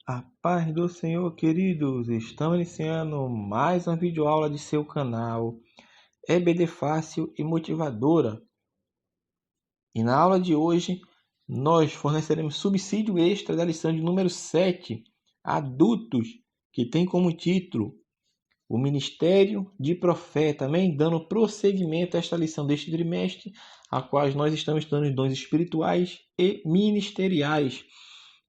A paz do Senhor, queridos! Estamos iniciando mais uma videoaula de seu canal EBD Fácil e Motivadora. E na aula de hoje, nós forneceremos subsídio extra da lição de número 7, Adultos, que tem como título o Ministério de Profeta, amém? Dando prosseguimento a esta lição deste trimestre, a qual nós estamos estudando os dons espirituais e ministeriais.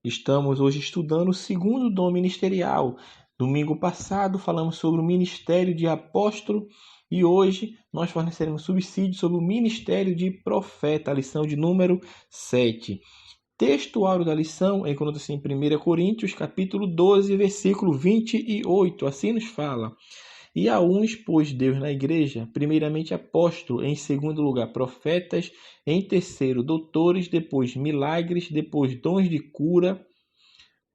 Estamos hoje estudando o segundo dom ministerial. Domingo passado falamos sobre o ministério de apóstolo e hoje nós forneceremos subsídio sobre o ministério de profeta, a lição de número 7. Texto áureo da lição encontra-se em 1 Coríntios, capítulo 12, versículo 28. Assim nos fala: E a uns pôs Deus na igreja, primeiramente apóstolo, em segundo lugar profetas, em terceiro doutores, depois milagres, depois dons de cura,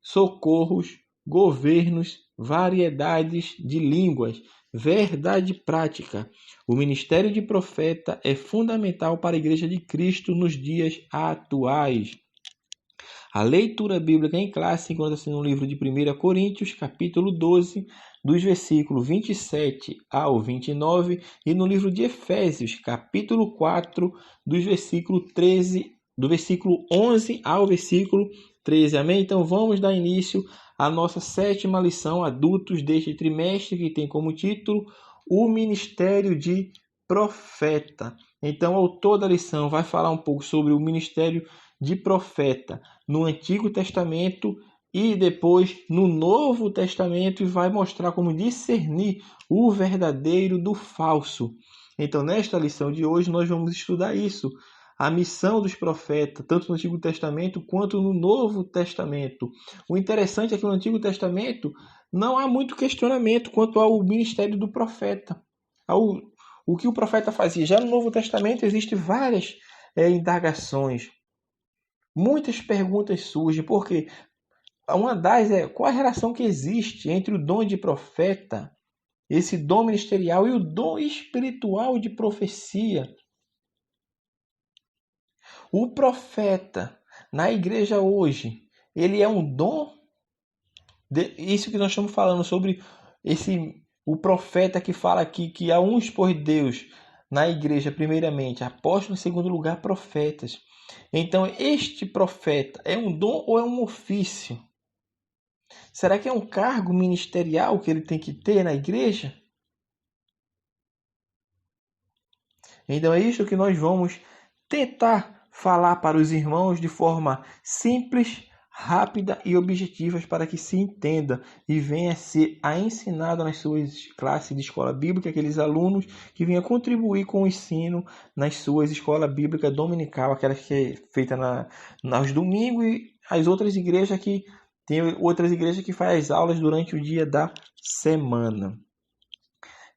socorros, governos, variedades de línguas, verdade prática. O ministério de profeta é fundamental para a Igreja de Cristo nos dias atuais. A leitura bíblica em classe encontra-se no livro de 1 Coríntios, capítulo 12, dos versículos 27 ao 29, e no livro de Efésios, capítulo 4, dos versículos 13, do versículo 11 ao versículo 13. Amém? Então vamos dar início à nossa sétima lição, adultos, deste trimestre, que tem como título o ministério de profeta. Então, o autor da lição vai falar um pouco sobre o ministério de profeta no Antigo Testamento e depois no Novo Testamento, e vai mostrar como discernir o verdadeiro do falso. Então, nesta lição de hoje, nós vamos estudar isso, a missão dos profetas, tanto no Antigo Testamento quanto no Novo Testamento. O interessante é que no Antigo Testamento não há muito questionamento quanto ao ministério do profeta, o que o profeta fazia. Já no Novo Testamento existem várias indagações. Muitas perguntas surgem, porque uma das é qual a relação que existe entre o dom de profeta, esse dom ministerial, e o dom espiritual de profecia. O profeta na igreja hoje, ele é um dom? Isso que nós estamos falando sobre o profeta que fala aqui que há uns por Deus na igreja, primeiramente, apóstolos, em segundo lugar, profetas. Então, este profeta é um dom ou é um ofício? Será que é um cargo ministerial que ele tem que ter na igreja? Então, é isso que nós vamos tentar falar para os irmãos de forma simples, rápida e objetiva, para que se entenda e venha ser ensinado nas suas classes de escola bíblica, aqueles alunos que venham contribuir com o ensino nas suas escolas bíblicas dominical, aquelas que é feita aos domingos, e as outras igrejas que tem outras igrejas que fazem as aulas durante o dia da semana.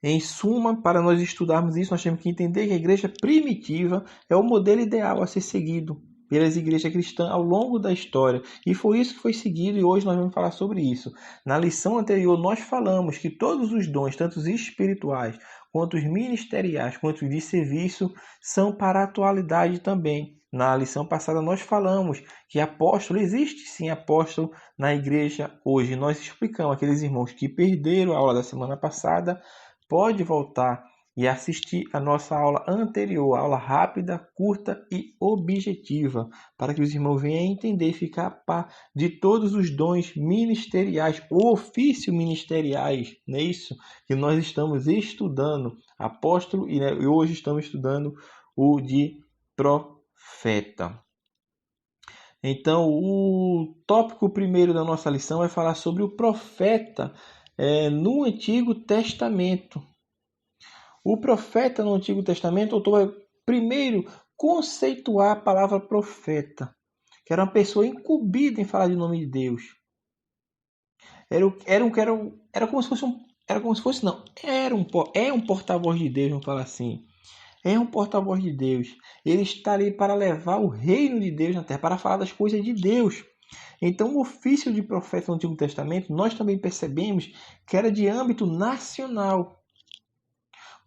Em suma, para nós estudarmos isso, nós temos que entender que a igreja primitiva é o modelo ideal a ser seguido pelas igrejas cristãs ao longo da história. E foi isso que foi seguido, e hoje nós vamos falar sobre isso. Na lição anterior, nós falamos que todos os dons, tanto os espirituais, quanto os ministeriais, quanto os de serviço, são para a atualidade também. Na lição passada, nós falamos que apóstolo, existe sim apóstolo na igreja hoje. Nós explicamos aqueles irmãos que perderam a aula da semana passada, pode voltar e assistir a nossa aula anterior, aula rápida, curta e objetiva, para que os irmãos venham a entender e ficar a par de todos os dons ministeriais, ofícios ministeriais, não é isso? Que nós estamos estudando, apóstolo, e hoje estamos estudando o de profeta. Então, o tópico primeiro da nossa lição vai falar sobre o profeta no Antigo Testamento. O profeta no Antigo Testamento, o autor vai primeiro conceituar a palavra profeta, que era uma pessoa incumbida em falar de nome de Deus. É um porta-voz de Deus, vamos falar assim. É um porta-voz de Deus. Ele está ali para levar o reino de Deus na terra, para falar das coisas de Deus. Então, o ofício de profeta no Antigo Testamento, nós também percebemos que era de âmbito nacional.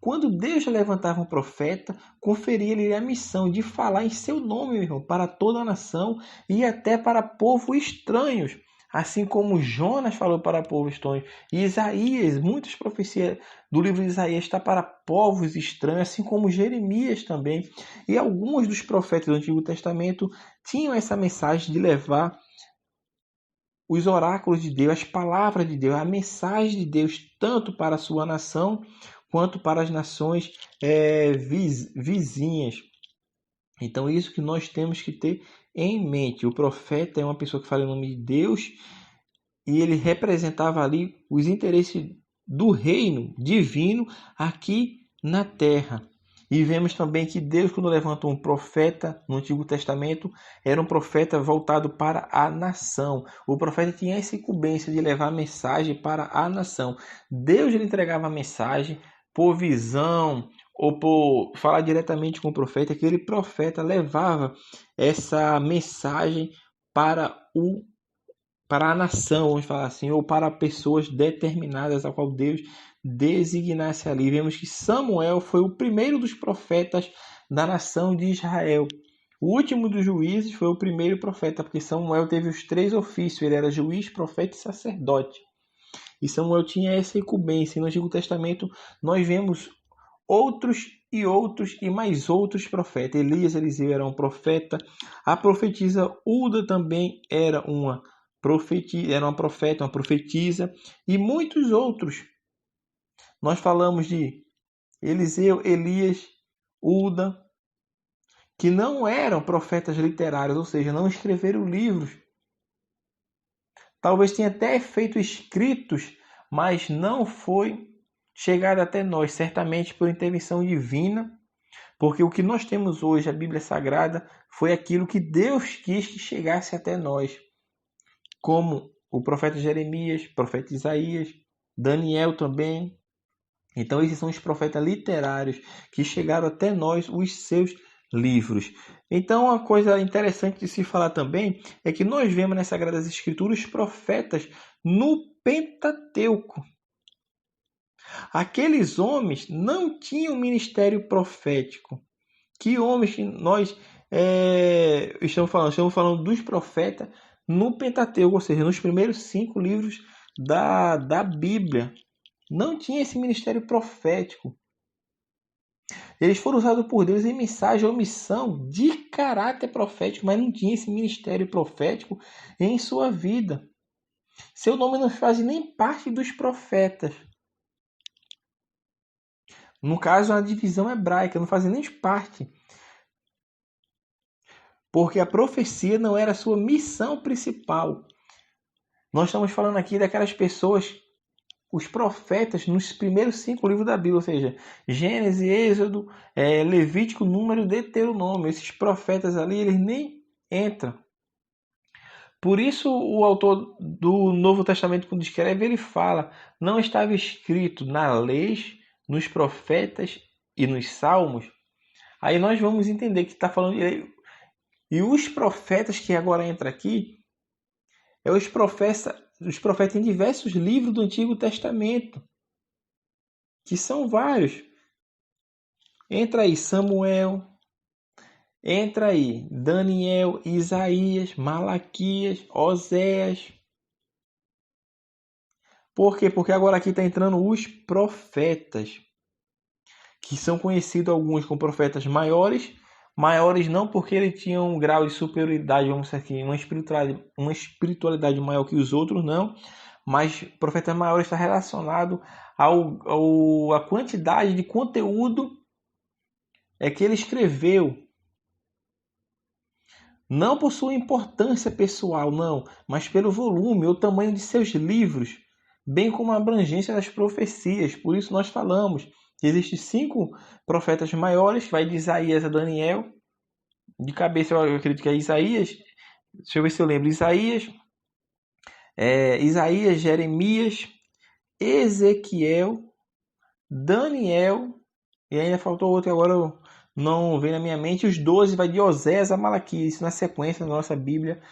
Quando Deus levantava um profeta, conferia-lhe a missão de falar em seu nome, meu irmão, para toda a nação e até para povos estranhos. assim como Jonas falou para povos estranhos, Isaías, muitas profecias do livro de Isaías está para povos estranhos, assim como Jeremias também. E alguns dos profetas do Antigo Testamento tinham essa mensagem de levar os oráculos de Deus, as palavras de Deus, a mensagem de Deus, tanto para a sua nação, quanto para as nações vizinhas. Então, isso que nós temos que ter em mente. O profeta é uma pessoa que fala em nome de Deus e ele representava ali os interesses do reino divino aqui na terra. E vemos também que Deus, quando levanta um profeta no Antigo Testamento, era um profeta voltado para a nação. O profeta tinha essa incumbência de levar a mensagem para a nação. Deus lhe entregava a mensagem por visão ou por falar diretamente com o profeta. Aquele profeta levava essa mensagem para a nação, vamos falar assim, ou para pessoas determinadas a qual Deus designasse ali. Vemos que Samuel foi o primeiro dos profetas da nação de Israel. O último dos juízes foi o primeiro profeta, porque Samuel teve os 3 ofícios, ele era juiz, profeta e sacerdote. E Samuel tinha essa incumbência. No Antigo Testamento nós vemos outros e mais outros profetas. Elias, Eliseu era um profeta. A profetisa Uda também era uma profeta, uma profetisa, e muitos outros. Nós falamos de Eliseu, Elias, Uda, que não eram profetas literários, ou seja, não escreveram livros. Talvez tenha até feito escritos, mas não foi chegado até nós, certamente por intervenção divina, porque o que nós temos hoje, a Bíblia Sagrada, foi aquilo que Deus quis que chegasse até nós, como o profeta Jeremias, profeta Isaías, Daniel também. Então esses são os profetas literários que chegaram até nós, os seus livros. Então uma coisa interessante de se falar também é que nós vemos nas Sagradas Escrituras os profetas no Pentateuco. Aqueles homens não tinham ministério profético. Que homens que nós estamos falando? Estamos falando dos profetas no Pentateuco, ou seja, nos primeiros 5 livros da Bíblia. Não tinha esse ministério profético. Eles foram usados por Deus em mensagem ou missão de caráter profético, mas não tinha esse ministério profético em sua vida. Seu nome não faz nem parte dos profetas. No caso, a divisão hebraica não fazia nem parte. Porque a profecia não era a sua missão principal. Nós estamos falando aqui daquelas pessoas, os profetas, nos primeiros 5 livros da Bíblia, ou seja, Gênesis, Êxodo, Levítico, Número, Deuteronômio. Esses profetas ali, eles nem entram. Por isso, o autor do Novo Testamento, quando escreve, ele fala: não estava escrito na lei, nos profetas e nos salmos. Aí nós vamos entender que está falando. E os profetas que agora entra aqui é os profetas em diversos livros do Antigo Testamento, que são vários. Entra aí Samuel, entra aí Daniel, Isaías, Malaquias, Oséias. Por quê? Porque agora aqui está entrando os profetas, que são conhecidos alguns como profetas maiores não porque eles tinham um grau de superioridade, vamos dizer aqui, uma espiritualidade maior que os outros, não, mas profetas maiores está relacionado à quantidade de conteúdo que ele escreveu. Não por sua importância pessoal, não, mas pelo volume ou tamanho de seus livros, bem como a abrangência das profecias. Por isso nós falamos que existem 5 profetas maiores, vai de Isaías a Daniel. De cabeça eu acredito que é Isaías. Deixa eu ver se eu lembro. Isaías, Jeremias, Ezequiel, Daniel, e ainda faltou outro que agora não vem na minha mente. Os 12 vai de Oséias a Malaquias, isso na sequência da nossa Bíblia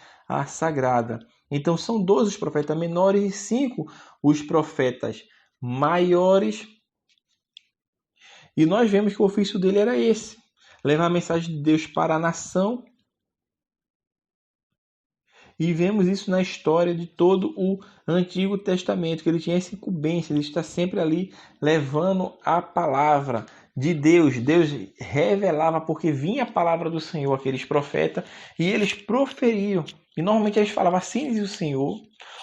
Sagrada. Então são 12 os profetas menores e 5 os profetas maiores. E nós vemos que o ofício dele era esse: levar a mensagem de Deus para a nação. E vemos isso na história de todo o Antigo Testamento, que ele tinha essa incumbência, ele está sempre ali levando a palavra de Deus. Deus revelava, porque vinha a palavra do Senhor, aqueles profetas, e eles proferiam. E normalmente eles falavam, assim diz o Senhor,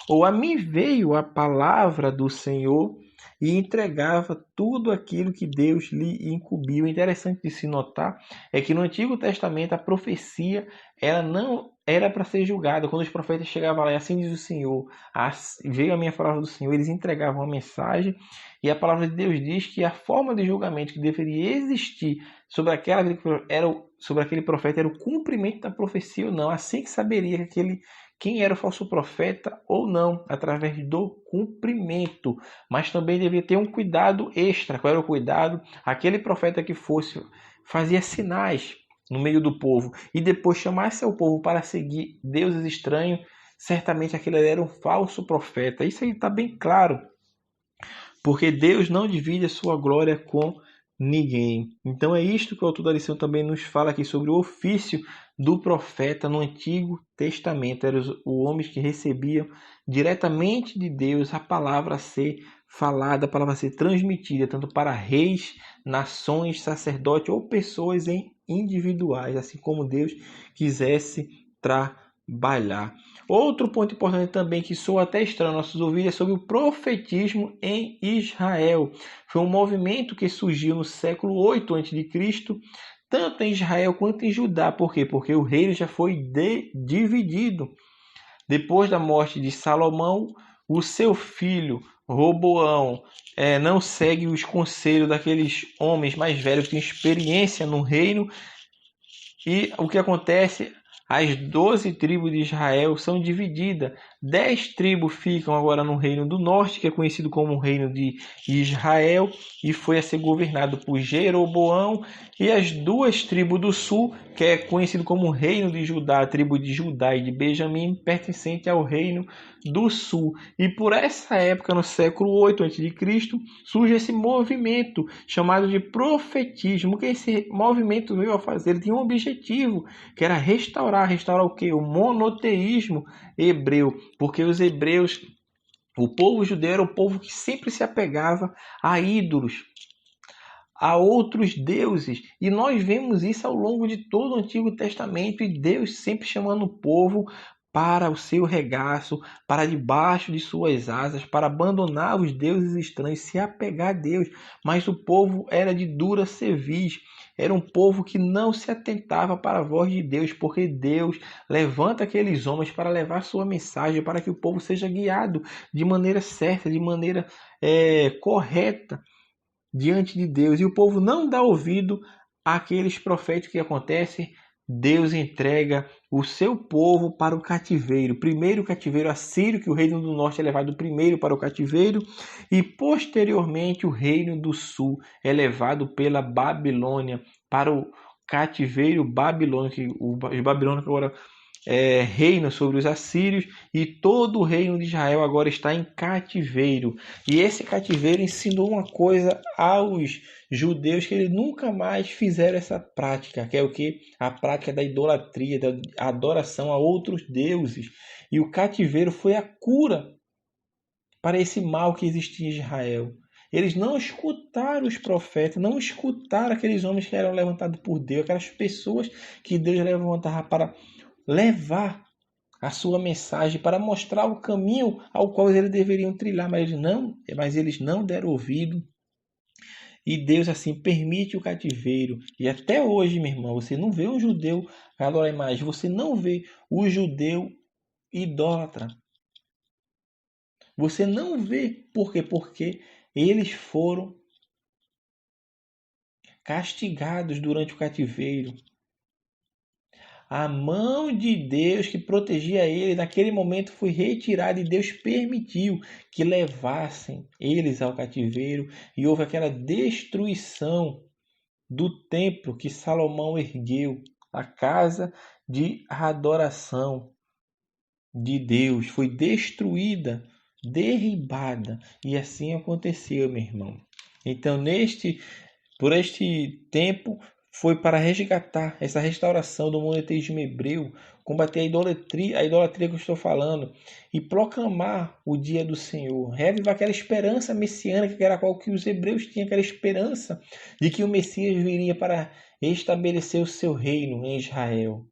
ou a mim veio a palavra do Senhor, e entregava tudo aquilo que Deus lhe incumbiu. O interessante de se notar é que no Antigo Testamento a profecia ela não era para ser julgada. Quando os profetas chegavam lá e assim diz o Senhor, veio a minha palavra do Senhor, eles entregavam a mensagem, e a palavra de Deus diz que a forma de julgamento que deveria existir sobre sobre aquele profeta era o cumprimento da profecia ou não. Assim que saberia quem era o falso profeta ou não, através do cumprimento. Mas também devia ter um cuidado extra. Qual era o cuidado? Aquele profeta que fazia sinais no meio do povo e depois chamasse o povo para seguir deuses estranhos, certamente aquele era um falso profeta. Isso aí está bem claro, porque Deus não divide a sua glória com ninguém. Então é isto que o autor da lição também nos fala aqui sobre o ofício do profeta no Antigo Testamento. Eram os homens que recebiam diretamente de Deus a palavra a ser falada, a palavra a ser transmitida, tanto para reis, nações, sacerdotes ou pessoas individuais, assim como Deus quisesse trabalhar. Outro ponto importante também que soa até estranho aos nossos ouvidos é sobre o profetismo em Israel. Foi um movimento que surgiu no século 8 a.C., tanto em Israel quanto em Judá. Por quê? Porque o reino já foi dividido. Depois da morte de Salomão, o seu filho Roboão não segue os conselhos daqueles homens mais velhos que têm experiência no reino. E o que acontece? As 12 tribos de Israel são divididas. 10 tribos ficam agora no reino do norte, que é conhecido como o reino de Israel, e foi a ser governado por Jeroboão. E as 2 tribos do sul, que é conhecido como o reino de Judá, a tribo de Judá e de Benjamim, pertencente ao reino do sul. E por essa época, no século 8 a.C., surge esse movimento chamado de profetismo. O que esse movimento veio a fazer? Ele tinha um objetivo, que era restaurar o quê? O monoteísmo hebreu, porque os hebreus, o povo judeu era o povo que sempre se apegava a ídolos, a outros deuses, e nós vemos isso ao longo de todo o Antigo Testamento, e Deus sempre chamando o povo para o seu regaço, para debaixo de suas asas, para abandonar os deuses estranhos, se apegar a Deus. Mas o povo era de dura cerviz, era um povo que não se atentava para a voz de Deus, porque Deus levanta aqueles homens para levar sua mensagem, para que o povo seja guiado de maneira certa, de maneira correta diante de Deus. E o povo não dá ouvido àqueles profetas. Que acontece? Deus entrega o seu povo para o cativeiro. Primeiro o cativeiro assírio, que o reino do norte é levado primeiro para o cativeiro, e posteriormente o reino do sul é levado pela Babilônia para o cativeiro babilônico. Os babilônicos agora reina sobre os assírios, e todo o reino de Israel agora está em cativeiro. E esse cativeiro ensinou uma coisa aos judeus, que eles nunca mais fizeram essa prática, que é o que? A prática da idolatria, da adoração a outros deuses. E o cativeiro foi a cura para esse mal que existia em Israel. Eles não escutaram os profetas, não escutaram aqueles homens que eram levantados por Deus, aquelas pessoas que Deus levantava para levar a sua mensagem, para mostrar o caminho ao qual eles deveriam trilhar, mas eles não deram ouvido. E Deus assim permite o cativeiro. E até hoje, meu irmão, você não vê um judeu adorar a imagem, você não vê o judeu idólatra. Você não vê. Por quê? Porque eles foram castigados durante o cativeiro. A mão de Deus que protegia eles naquele momento foi retirada, e Deus permitiu que levassem eles ao cativeiro, e houve aquela destruição do templo que Salomão ergueu, a casa de adoração de Deus foi destruída, derribada, e assim aconteceu, meu irmão. Então, por este tempo, foi para resgatar essa restauração do monoteísmo hebreu, combater a idolatria que eu estou falando, e proclamar o dia do Senhor, reavivar aquela esperança messiânica que era qual que os hebreus tinham, aquela esperança de que o Messias viria para estabelecer o seu reino em Israel.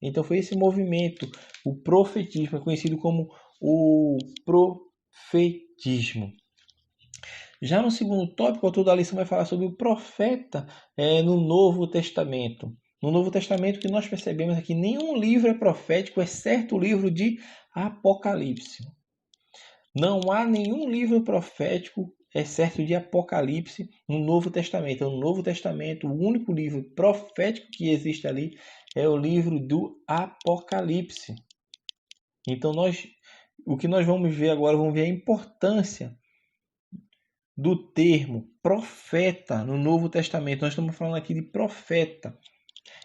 Então foi esse movimento, o profetismo, é conhecido como o profetismo. Já no segundo tópico, o autor da lição vai falar sobre o profeta no Novo Testamento. No Novo Testamento, o que nós percebemos é que nenhum livro é profético, exceto o livro de Apocalipse. Não há nenhum livro profético, exceto de Apocalipse, no Novo Testamento. No Novo Testamento, o único livro profético que existe ali é o livro do Apocalipse. Então, o que nós vamos ver agora, vamos ver a importância do termo profeta no Novo Testamento. Nós estamos falando aqui de profeta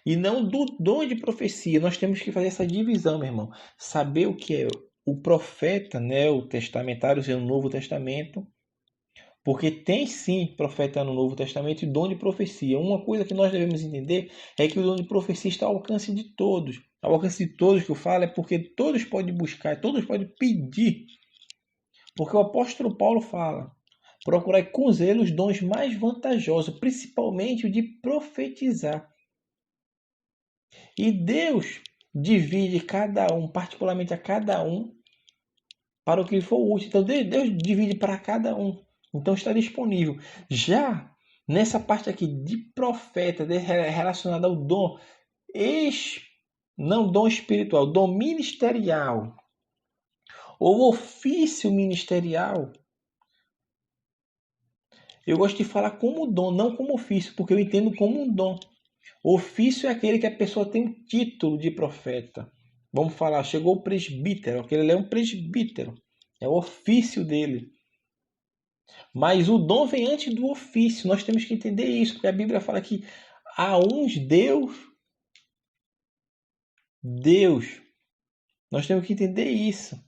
e não do dom de profecia. Nós temos que fazer essa divisão, meu irmão. Saber o que é o profeta, né, o testamentário, o Novo Testamento, porque tem sim profeta no Novo Testamento e dom de profecia. Uma coisa que nós devemos entender é que o dom de profecia está ao alcance de todos. Ao alcance de todos que eu falo é porque todos podem buscar, todos podem pedir. Porque o apóstolo Paulo fala: procurai com zelo os dons mais vantajosos, principalmente o de profetizar. E Deus divide cada um, particularmente a cada um, para o que for útil. Então Deus divide para cada um. Então está disponível. Já nessa parte aqui de profeta, relacionada ao dom, não dom espiritual, dom ministerial, ou ofício ministerial, eu gosto de falar como dom, não como ofício, porque eu entendo como um dom. Ofício é aquele que a pessoa tem o título de profeta. Vamos falar, chegou o presbítero, aquele é um presbítero. É o ofício dele. Mas o dom vem antes do ofício. Nós temos que entender isso, porque a Bíblia fala que a uns Deus. Nós temos que entender isso.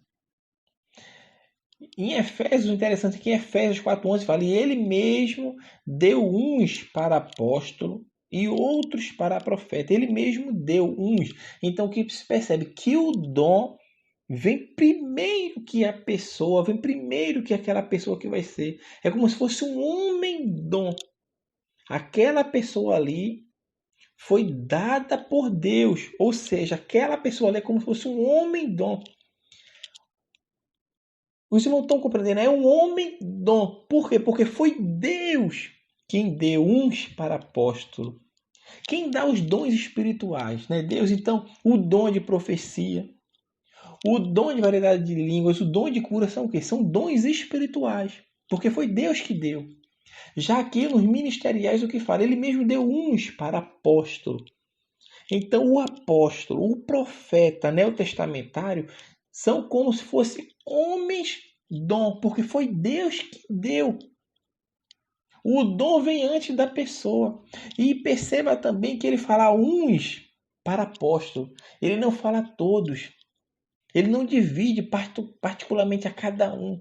Em Efésios, o interessante é que em Efésios 4:11 fala: e ele mesmo deu uns para apóstolo e outros para profeta. Ele mesmo deu uns. Então, o que se percebe? Que o dom vem primeiro que a pessoa, vem primeiro que aquela pessoa que vai ser. É como se fosse um homem-dom. Aquela pessoa ali foi dada por Deus. Ou seja, aquela pessoa ali é como se fosse um homem-dom. Os irmãos estão compreendendo? É um homem-dom. Por quê? Porque foi Deus quem deu uns para apóstolo. Quem dá os dons espirituais, né? Deus, então, o dom de profecia, o dom de variedade de línguas, o dom de cura são o quê? São dons espirituais. Porque foi Deus que deu. Já aqui nos ministeriais, o que fala? Ele mesmo deu uns para apóstolo. Então, o apóstolo, o profeta neotestamentário, são como se fossem homens dom, porque foi Deus que deu. O dom vem antes da pessoa. E perceba também que ele fala uns para apóstolo. Ele não fala todos. Ele não divide particularmente a cada um.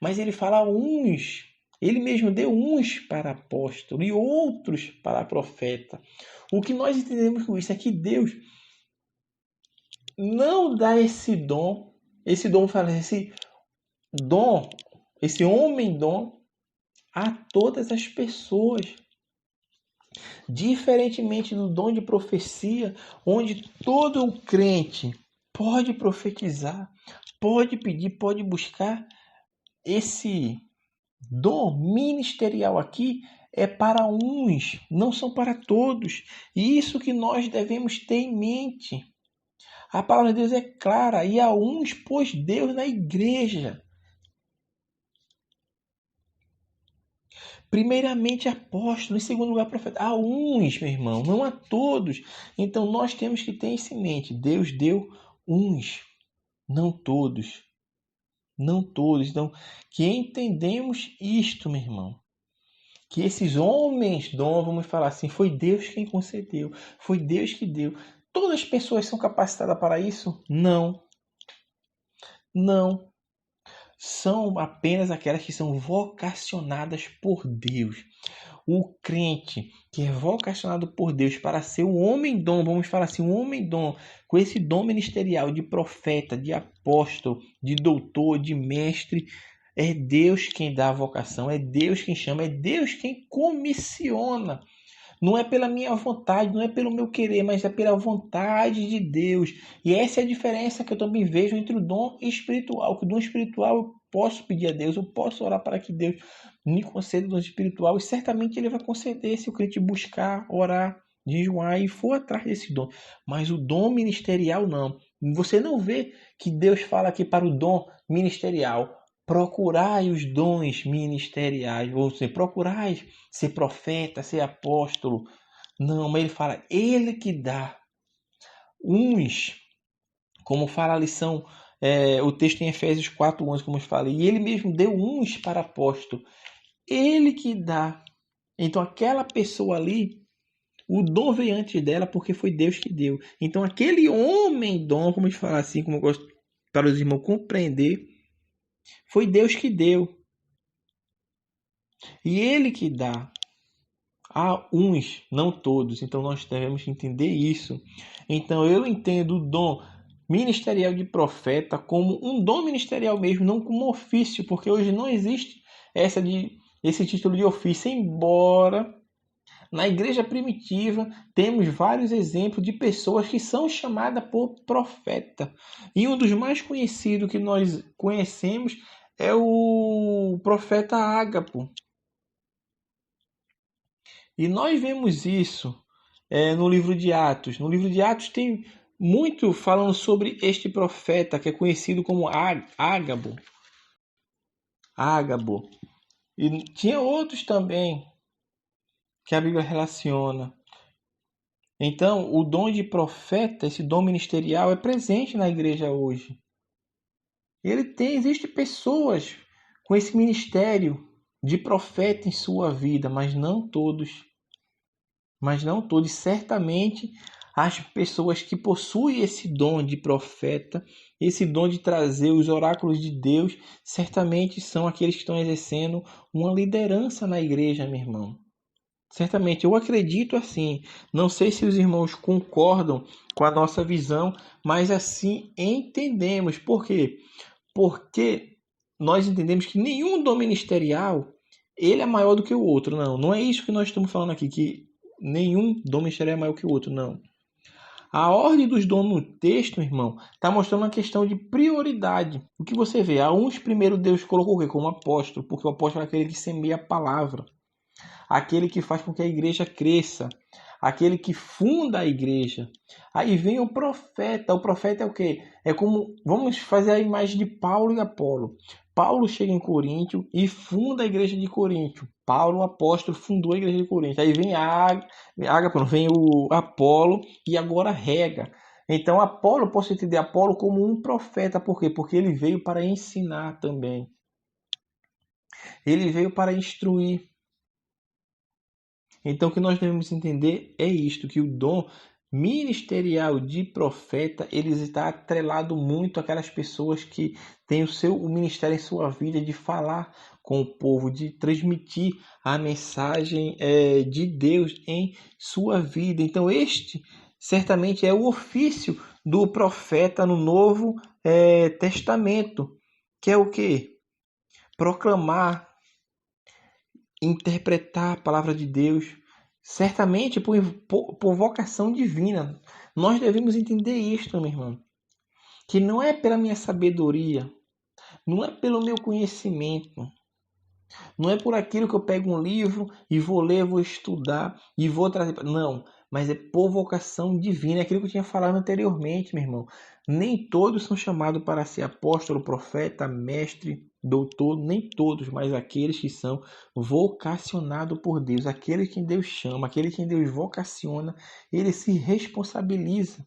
Mas ele fala uns. Ele mesmo deu uns para apóstolo e outros para profeta. O que nós entendemos com isso é que Deus não dá esse dom, esse homem-dom, a todas as pessoas. Diferentemente do dom de profecia, onde todo o crente pode profetizar, pode pedir, pode buscar, esse dom ministerial aqui é para uns, não são para todos. E isso que nós devemos ter em mente. A palavra de Deus é clara, e a uns pôs Deus na igreja. Primeiramente apóstolo, em segundo lugar profeta. A uns, meu irmão, não a todos. Então nós temos que ter isso em mente. Deus deu uns, não todos. Não todos. Então, que entendemos isto, meu irmão. Que esses homens dom, vamos falar assim, foi Deus quem concedeu. Foi Deus que deu. Todas as pessoas são capacitadas para isso? Não. Não. São apenas aquelas que são vocacionadas por Deus. o crente que é vocacionado por Deus para ser um homem-dom, vamos falar assim, um homem-dom, com esse dom ministerial de profeta, de apóstolo, de doutor, de mestre, é Deus quem dá a vocação, é Deus quem chama, é Deus quem comissiona. Não é pela minha vontade, não é pelo meu querer, mas é pela vontade de Deus. E essa é a diferença que eu também vejo entre o dom espiritual. Que o dom espiritual eu posso pedir a Deus, eu posso orar para que Deus me conceda o dom espiritual. E certamente Ele vai conceder se o crente buscar, orar, jejuar e for atrás desse dom. Mas o dom ministerial não. Você não vê que Deus fala aqui para o dom ministerial. Procurai os dons ministeriais, ou seja, procurai ser profeta, ser apóstolo. Não, mas ele fala, ele que dá. Uns, como fala a lição, o texto em Efésios 4:11, como eu falei, e ele mesmo deu uns para apóstolo. Ele que dá. Então aquela pessoa ali, o dom veio antes dela porque foi Deus que deu. Então aquele homem dom, como a gente fala assim, como eu gosto para os irmãos compreender, foi Deus que deu. E ele que dá. Há uns, não todos. Então nós devemos entender isso. Então eu entendo o dom ministerial de profeta como um dom ministerial mesmo, não como ofício, porque hoje não existe esse título de ofício, embora na igreja primitiva temos vários exemplos de pessoas que são chamadas por profeta. E um dos mais conhecidos que nós conhecemos é o profeta Ágapo. E nós vemos isso no livro de Atos. No livro de Atos tem muito falando sobre este profeta que é conhecido como Ágabo. Ágabo. E tinha outros também que a Bíblia relaciona. Então, o dom de profeta, esse dom ministerial, é presente na igreja hoje. Existem pessoas com esse ministério de profeta em sua vida, mas não todos. Mas não todos. Certamente as pessoas que possuem esse dom de profeta, esse dom de trazer os oráculos de Deus, certamente são aqueles que estão exercendo uma liderança na igreja, meu irmão. Certamente, eu acredito assim. Não sei se os irmãos concordam com a nossa visão, mas assim entendemos. Por quê? Porque nós entendemos que nenhum dom ministerial ele é maior do que o outro. Não é isso que nós estamos falando aqui, que nenhum dom ministerial é maior que o outro, não. A ordem dos dons no texto, irmão, está mostrando uma questão de prioridade. O que você vê? A uns primeiro Deus colocou o quê? Como apóstolo, porque o apóstolo é aquele que semeia a palavra, aquele que faz com que a igreja cresça, aquele que funda a igreja. Aí vem o profeta. O profeta é o quê? É como, vamos fazer a imagem de Paulo e Apolo. Paulo chega em Coríntio e funda a igreja de Coríntio. Paulo, o apóstolo, fundou a igreja de Coríntio. Aí vem o Apolo e agora rega. Então, Apolo, posso entender Apolo como um profeta. Por quê? Porque ele veio para ensinar também. Ele veio para instruir. Então, o que nós devemos entender é isto, que o dom ministerial de profeta, ele está atrelado muito àquelas pessoas que têm o ministério em sua vida de falar com o povo, de transmitir a mensagem de Deus em sua vida. Então, este certamente é o ofício do profeta no Novo Testamento, que é o quê? Proclamar, interpretar a palavra de Deus, certamente por vocação divina. Nós devemos entender isto, meu irmão, que não é pela minha sabedoria, não é pelo meu conhecimento, não é por aquilo que eu pego um livro e vou ler, vou estudar e vou trazer. Não, mas é por vocação divina, é aquilo que eu tinha falado anteriormente, meu irmão. Nem todos são chamados para ser apóstolo, profeta, mestre, doutor, nem todos, mas aqueles que são vocacionados por Deus, aqueles que Deus chama, aqueles que Deus vocaciona, ele se responsabiliza.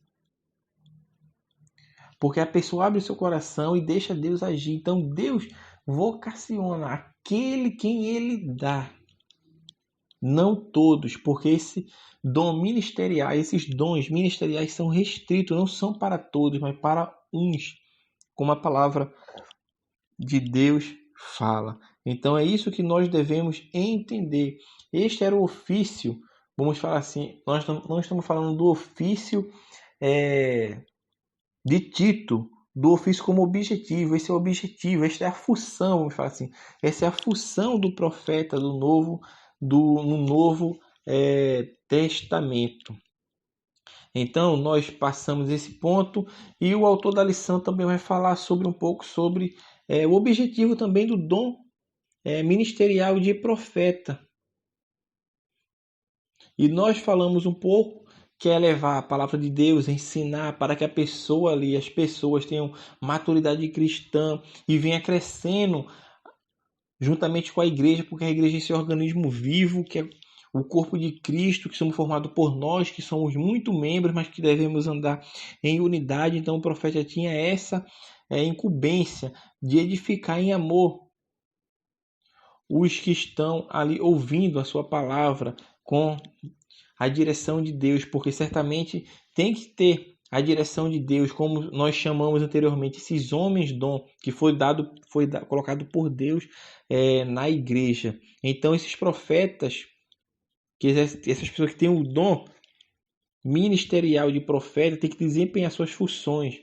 Porque a pessoa abre o seu coração e deixa Deus agir. Então Deus vocaciona aquele quem ele dá. Não todos, porque esses dons ministeriais são restritos, não são para todos, mas para uns, como a palavra de Deus fala. Então é isso que nós devemos entender. Este era o ofício, vamos falar assim, nós não estamos falando do ofício de Tito, do ofício como objetivo. Esse é o objetivo, esta é a função, vamos falar assim. Essa é a função do profeta no Novo Testamento. Então, nós passamos esse ponto e o autor da lição também vai falar sobre um pouco sobre o objetivo também do dom ministerial de profeta. E nós falamos um pouco que é levar a palavra de Deus, ensinar para que a pessoa ali, as pessoas tenham maturidade cristã e venha crescendo juntamente com a igreja, porque a igreja é esse organismo vivo, que é o corpo de Cristo, que somos formados por nós, que somos muito membros, mas que devemos andar em unidade. Então o profeta tinha essa incumbência de edificar em amor os que estão ali ouvindo a sua palavra com a direção de Deus, porque certamente tem que ter a direção de Deus, como nós chamamos anteriormente, esses homens dom que foi colocado por Deus na igreja. Então esses profetas, essas pessoas que têm o dom ministerial de profeta, tem que desempenhar suas funções,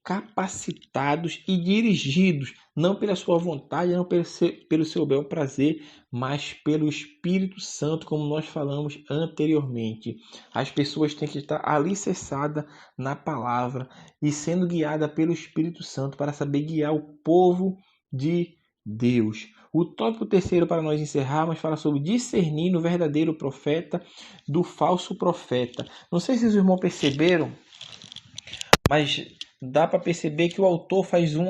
capacitados e dirigidos, não pela sua vontade, não pelo seu bel prazer, mas pelo Espírito Santo, como nós falamos anteriormente. As pessoas têm que estar alicerçadas na palavra e sendo guiadas pelo Espírito Santo para saber guiar o povo de Deus. O tópico terceiro, para nós encerrarmos, fala sobre discernir o verdadeiro profeta do falso profeta. Não sei se os irmãos perceberam, mas dá para perceber que o autor faz um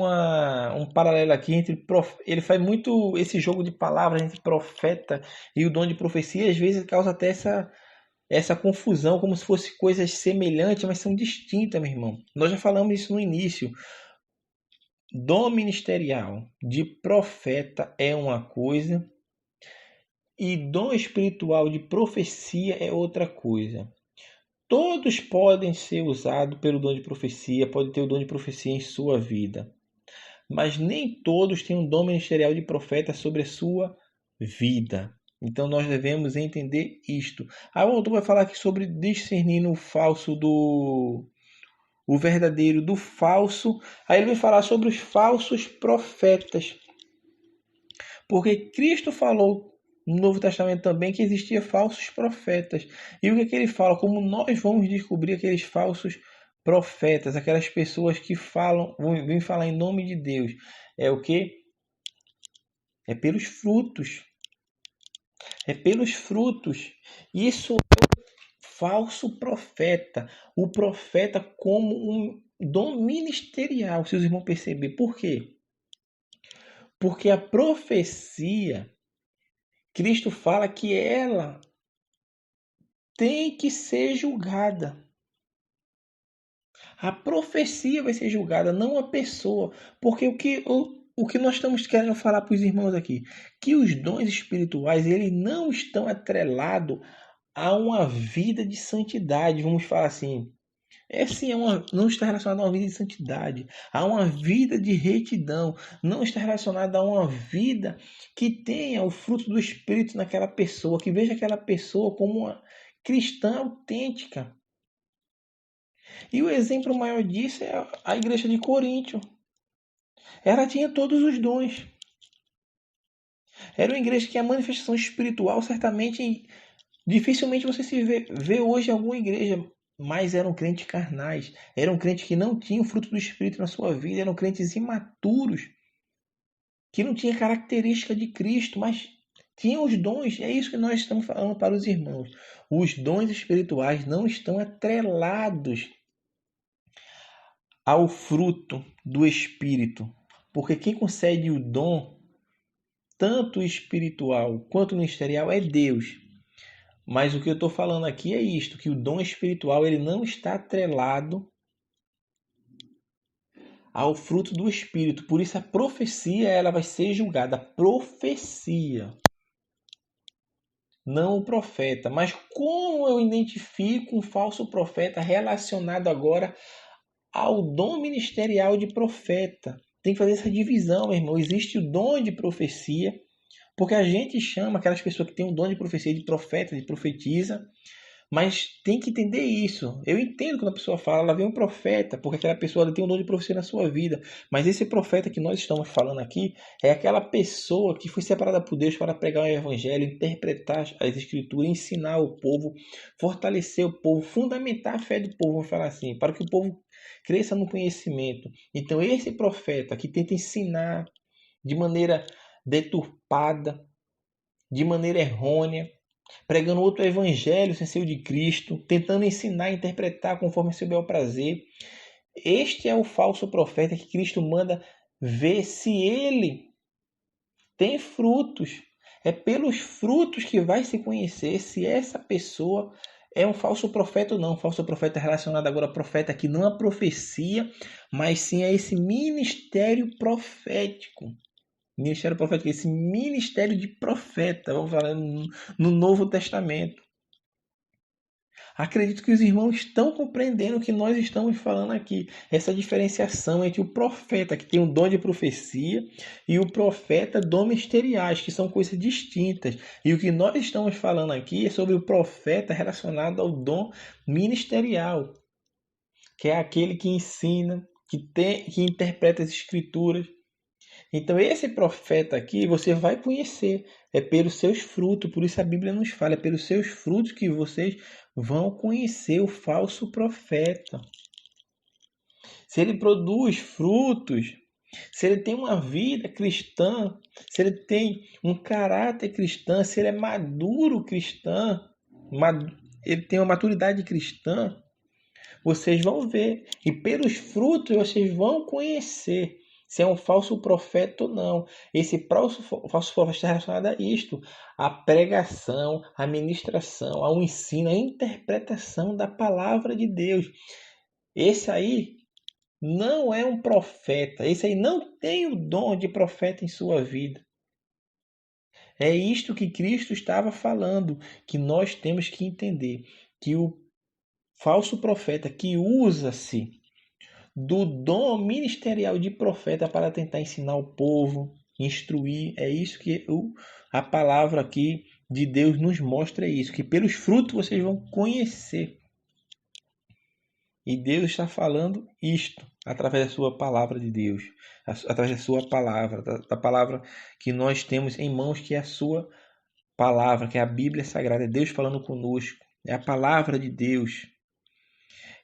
paralelo aqui entre ele faz muito esse jogo de palavras entre profeta e o dom de profecia, às vezes causa até essa confusão, como se fossem coisas semelhantes, mas são distintas, meu irmão. Nós já falamos isso no início. Dom ministerial de profeta é uma coisa e dom espiritual de profecia é outra coisa. Todos podem ser usados pelo dom de profecia, pode ter o dom de profecia em sua vida. Mas nem todos têm um dom ministerial de profeta sobre a sua vida. Então nós devemos entender isto. Aí o autor vai falar aqui sobre discernir o falso o verdadeiro do falso. Aí ele vai falar sobre os falsos profetas. Porque Cristo falou no Novo Testamento também que existia falsos profetas. E o que ele fala? Como nós vamos descobrir aqueles falsos profetas, aquelas pessoas que vêm falar em nome de Deus. É o que? É pelos frutos. É pelos frutos. Isso é o falso profeta. O profeta como um dom ministerial, se os irmãos perceberem. Por quê? Porque a profecia, Cristo fala que ela tem que ser julgada. A profecia vai ser julgada, não a pessoa. Porque o que nós estamos querendo falar para os irmãos aqui? Que os dons espirituais eles não estão atrelados a uma vida de santidade. Vamos falar assim. Não está relacionado a uma vida de santidade, a uma vida de retidão, não está relacionado a uma vida que tenha o fruto do Espírito naquela pessoa, que veja aquela pessoa como uma cristã autêntica. E o exemplo maior disso é a igreja de Coríntio. Ela tinha todos os dons. Era uma igreja que a manifestação espiritual certamente dificilmente você se vê hoje em alguma igreja, mas eram crentes carnais, eram crentes que não tinham fruto do Espírito na sua vida, eram crentes imaturos, que não tinham característica de Cristo, mas tinham os dons. É isso que nós estamos falando para os irmãos. Os dons espirituais não estão atrelados ao fruto do Espírito, porque quem concede o dom, tanto espiritual quanto ministerial, é Deus. Mas o que eu estou falando aqui é isto, que o dom espiritual ele não está atrelado ao fruto do Espírito. Por isso a profecia ela vai ser julgada. A profecia, não o profeta. Mas como eu identifico um falso profeta relacionado agora ao dom ministerial de profeta? tem que fazer essa divisão, meu irmão. Existe o dom de profecia, porque a gente chama aquelas pessoas que têm o dom de profecia de profeta, de profetiza, mas tem que entender isso. Eu entendo quando a pessoa fala, ela vê um profeta, porque aquela pessoa ela tem um dom de profecia na sua vida. Mas esse profeta que nós estamos falando aqui é aquela pessoa que foi separada por Deus para pregar o evangelho, interpretar as escrituras, ensinar o povo, fortalecer o povo, fundamentar a fé do povo, vamos falar assim, para que o povo cresça no conhecimento. Então esse profeta que tenta ensinar de maneira deturpada, de maneira errônea, pregando outro evangelho sem ser o de Cristo, tentando ensinar e interpretar conforme seu bel prazer. Este é o falso profeta que Cristo manda ver se ele tem frutos. É pelos frutos que vai se conhecer se essa pessoa é um falso profeta ou não. Um falso profeta relacionado agora a profeta que não a profecia, mas sim a esse ministério profético. Ministério profético, esse ministério de profeta, vamos falar no Novo Testamento. Acredito que os irmãos estão compreendendo o que nós estamos falando aqui. Essa diferenciação entre o profeta, que tem o dom de profecia, e o profeta dom ministeriais, que são coisas distintas. E o que nós estamos falando aqui é sobre o profeta relacionado ao dom ministerial, que é aquele que ensina, que interpreta as escrituras. Então esse profeta aqui você vai conhecer, é pelos seus frutos, por isso a Bíblia nos fala, é pelos seus frutos que vocês vão conhecer o falso profeta. Se ele produz frutos, se ele tem uma vida cristã, se ele tem um caráter cristão, se ele é maduro cristão, ele tem uma maturidade cristã, vocês vão ver. E pelos frutos vocês vão conhecer se é um falso profeta ou não. Esse falso profeta está relacionado a isto: a pregação, a ministração, ao ensino, a interpretação da palavra de Deus. Esse aí não é um profeta. Esse aí não tem o dom de profeta em sua vida. É isto que Cristo estava falando, que nós temos que entender. Que o falso profeta que usa-se do dom ministerial de profeta para tentar ensinar o povo, instruir. É isso que a palavra aqui de Deus nos mostra, é isso, que pelos frutos vocês vão conhecer. E Deus está falando isto através da sua palavra de Deus, através da sua palavra, da palavra que nós temos em mãos, que é a sua palavra, que é a Bíblia Sagrada, é Deus falando conosco, é a palavra de Deus.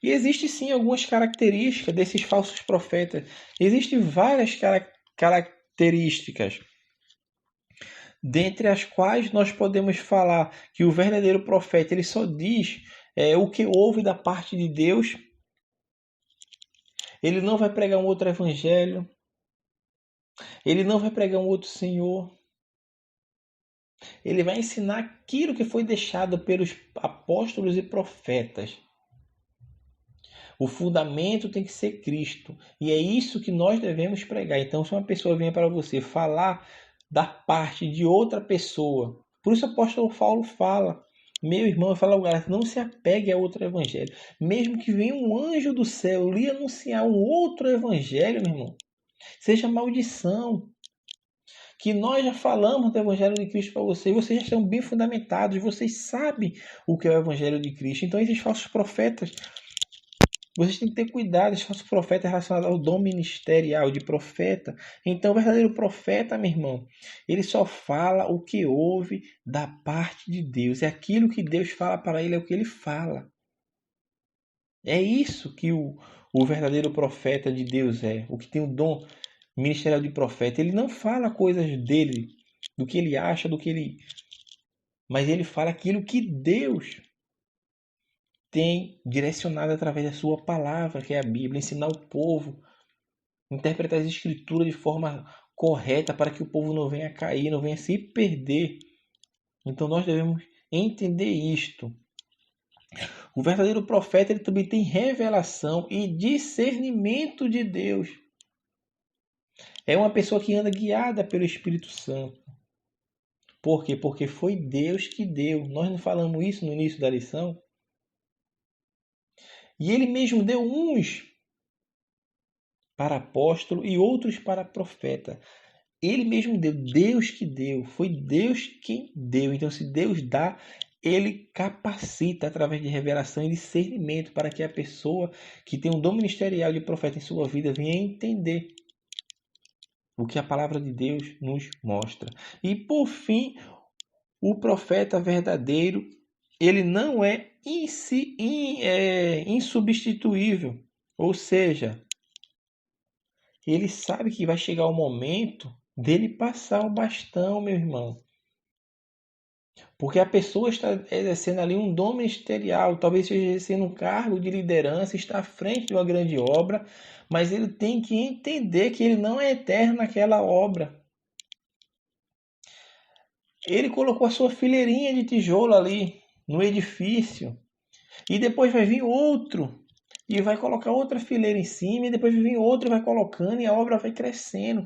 E existe sim algumas características desses falsos profetas. Existem várias características, dentre as quais nós podemos falar que o verdadeiro profeta ele só diz o que ouve da parte de Deus. Ele não vai pregar um outro evangelho. Ele não vai pregar um outro Senhor. Ele vai ensinar aquilo que foi deixado pelos apóstolos e profetas. O fundamento tem que ser Cristo. E é isso que nós devemos pregar. Então, se uma pessoa vem para você falar da parte de outra pessoa, por isso o apóstolo Paulo fala, meu irmão, eu falo ao galera, não se apegue a outro evangelho. Mesmo que venha um anjo do céu lhe anunciar um outro evangelho, meu irmão, seja maldição. Que nós já falamos do Evangelho de Cristo para vocês já estão bem fundamentados, vocês sabem o que é o Evangelho de Cristo. Então, esses falsos profetas, vocês têm que ter cuidado, esses falsos profetas relacionados ao dom ministerial de profeta. Então, o verdadeiro profeta, meu irmão, ele só fala o que ouve da parte de Deus. É aquilo que Deus fala para ele, é o que ele fala. É isso que o verdadeiro profeta de Deus é, o que tem o dom ministerial de profeta. Ele não fala coisas dele, do que ele acha, mas ele fala aquilo que Deus tem direcionado através da sua palavra, que é a Bíblia, ensinar o povo, interpretar as escrituras de forma correta para que o povo não venha cair, não venha se perder. Então nós devemos entender isto. O verdadeiro profeta ele também tem revelação e discernimento de Deus. É uma pessoa que anda guiada pelo Espírito Santo. Por quê? Porque foi Deus que deu. Nós não falamos isso no início da lição? E ele mesmo deu uns para apóstolo e outros para profeta. Ele mesmo deu, Deus que deu, foi Deus quem deu. Então, se Deus dá, ele capacita através de revelação e discernimento para que a pessoa que tem um dom ministerial de profeta em sua vida venha entender o que a palavra de Deus nos mostra. E por fim, o profeta verdadeiro, ele não é insubstituível. Ou seja, ele sabe que vai chegar o momento dele passar o bastão, meu irmão. Porque a pessoa está exercendo ali um dom ministerial, talvez esteja exercendo um cargo de liderança, está à frente de uma grande obra, mas ele tem que entender que ele não é eterno naquela obra. Ele colocou a sua fileirinha de tijolo ali no edifício, e depois vai vir outro, e vai colocar outra fileira em cima, e depois vai vir outro e vai colocando, e a obra vai crescendo.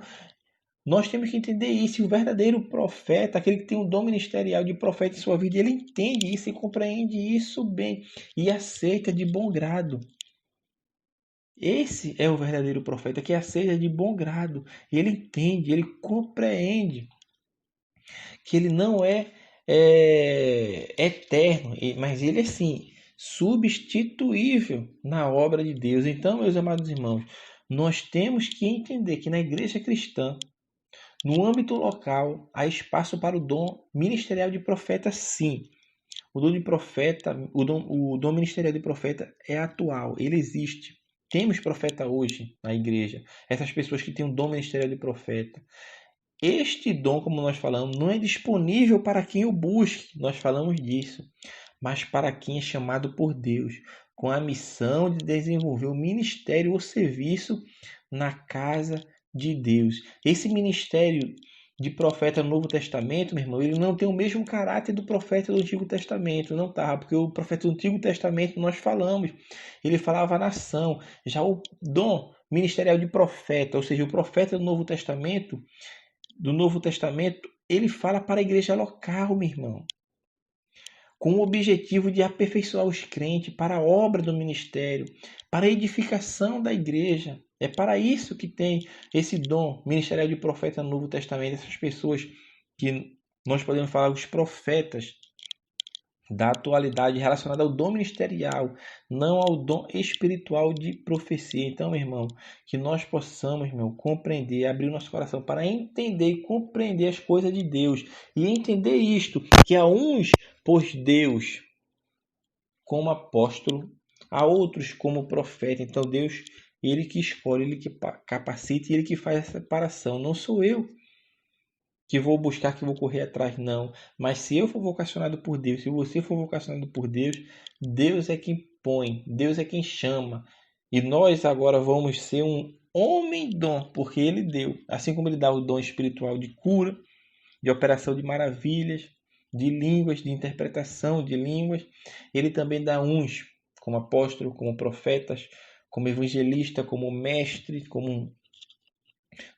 Nós temos que entender isso. E o verdadeiro profeta, aquele que tem um dom ministerial de profeta em sua vida, ele entende isso e compreende isso bem e aceita de bom grado. Esse é o verdadeiro profeta que aceita de bom grado. Ele entende, ele compreende que ele não é eterno, mas ele é sim substituível na obra de Deus. Então, meus amados irmãos, nós temos que entender que na igreja cristã, no âmbito local, há espaço para o dom ministerial de profeta, sim. O dom de profeta, o dom ministerial de profeta é atual, ele existe. Temos profeta hoje na igreja. Essas pessoas que têm o dom ministerial de profeta. Este dom, como nós falamos, não é disponível para quem o busque. Nós falamos disso. Mas para quem é chamado por Deus, com a missão de desenvolver o ministério ou serviço na casa de Deus. Esse ministério de profeta no Novo Testamento, meu irmão, ele não tem o mesmo caráter do profeta do Antigo Testamento, não tá? Porque o profeta do Antigo Testamento nós falamos, ele falava à nação. Já o dom ministerial de profeta, ou seja, o profeta do Novo Testamento, ele fala para a igreja local, meu irmão, com o objetivo de aperfeiçoar os crentes para a obra do ministério, para a edificação da igreja. É para isso que tem esse dom ministerial de profeta no Novo Testamento. Essas pessoas que nós podemos falar, os profetas da atualidade relacionada ao dom ministerial, não ao dom espiritual de profecia. Então, meu irmão, que nós possamos, compreender, abrir o nosso coração para entender e compreender as coisas de Deus e entender isto, que a uns pôs Deus como apóstolo, a outros como profeta. Então, Deus, ele que escolhe, ele que capacita e ele que faz a separação. Não sou eu que vou buscar, que vou correr atrás, não. Mas se eu for vocacionado por Deus, se você for vocacionado por Deus, Deus é quem põe, Deus é quem chama. E nós agora vamos ser um homem-dom, porque Ele deu. Assim como Ele dá o dom espiritual de cura, de operação de maravilhas, de línguas, de interpretação de línguas, Ele também dá uns como apóstolo, como profetas, como evangelista, como mestre, como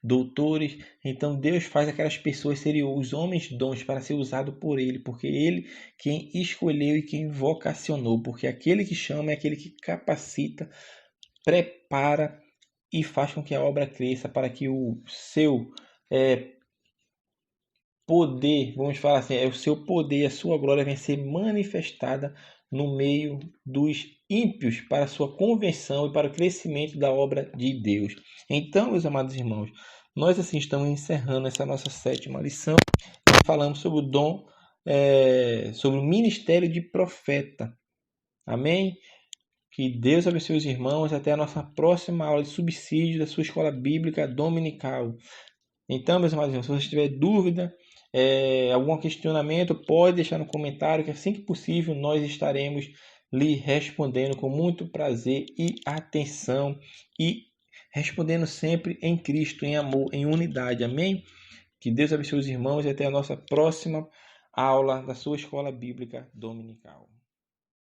doutores. Então Deus faz aquelas pessoas serem os homens dons para ser usado por Ele, porque Ele quem escolheu e quem vocacionou, porque aquele que chama é aquele que capacita, prepara e faz com que a obra cresça para que o seu poder, vamos falar assim, o seu poder, a sua glória venha ser manifestada no meio dos ímpios para a sua conversão e para o crescimento da obra de Deus. Então, meus amados irmãos, nós assim estamos encerrando essa nossa 7ª lição. Falamos sobre o dom, sobre o ministério de profeta. Amém? Que Deus abençoe os irmãos. Até a nossa próxima aula de subsídio da sua escola bíblica dominical. Então, meus amados irmãos, se você tiver dúvida, algum questionamento, pode deixar no comentário, que assim que possível nós estaremos lhe respondendo com muito prazer e atenção, e respondendo sempre em Cristo, em amor, em unidade. Amém? Que Deus abençoe os irmãos e até a nossa próxima aula da sua escola bíblica dominical.